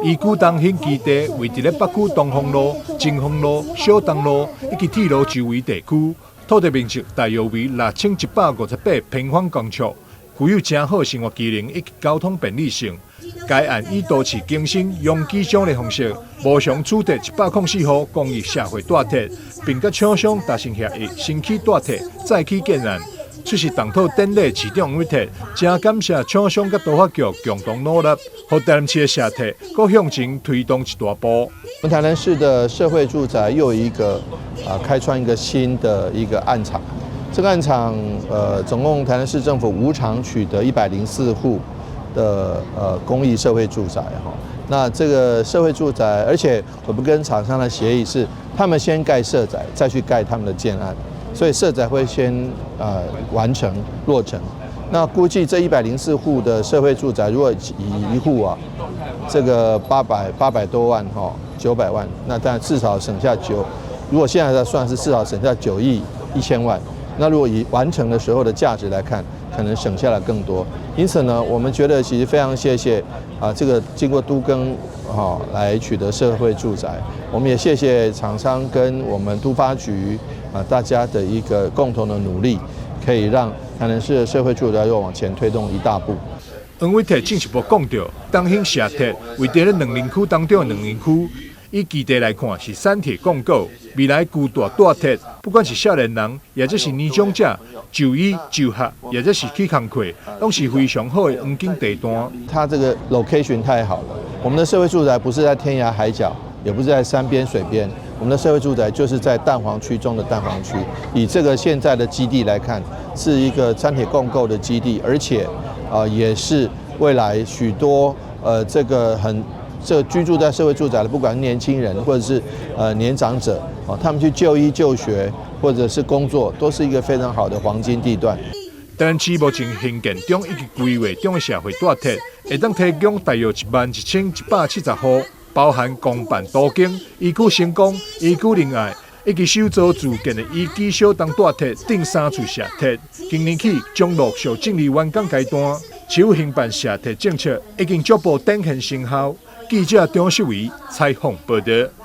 依据东兴基地位伫咧北区东风路、金丰路、小东路以及铁路周围地区，土地面积大约为6158平方公尺，具有真好生活机能以及交通便利性。该案以都市更新拥挤奖励方式，无偿取得104户公益社会大铁，并甲厂商达成协议，新起大铁再起建案。出席动土典礼，市长黄伟哲真感谢厂商甲都发局共同努力，让台南市的社铁搁向前推动一大步。我们台南市的社会住宅又有一个开创一个新的一个案场，这个案场总共台南市政府无偿取得104户的公益社会住宅哈。那这个社会住宅，而且我们跟厂商的协议是，他们先盖社宅，再去盖他们的建案。所以社宅会先完成落成，那估计这104户的社会住宅，如果以一户这个800多万900万，那当然至少省下如果现在来算是至少省下9亿1000万。那如果以完成的时候的价值来看，可能省下了更多。因此呢，我们觉得其实非常谢谢这个经过都更来取得社会住宅，我们也谢谢厂商跟我们都发局大家的一个共同的努力，可以让台南市的社会住宅又往前推动一大步。黄伟哲进一步讲到，东兴社铁为伫咧两林区当中的两林区，以基地来看是产铁广告，未来巨大大铁，不管是少年人，也者是年长者，就医就学，也者是去工课，拢是非常好的黄金地段。它这个 location 太好了，我们的社会住宅不是在天涯海角，也不是在山边水边，我们的社会住宅就是在蛋黄区中的蛋黄区。以这个现在的基地来看，是一个产铁共构的基地，而且也是未来许多这居住在社会住宅的，不管是年轻人或者是年长者他们去就医就学或者是工作，都是一个非常好的黄金地段。台南市目前兴建中以及规划中的社会大铁，会当提供大约11170户，包含公办都更、宜居成功、宜居仁爱，以及首造自建的宜居小东大铁顶3处社铁，今年起将陆续进入完工阶段。市府兴办社铁政策已经逐步展现成效。记者张世伟采访报道。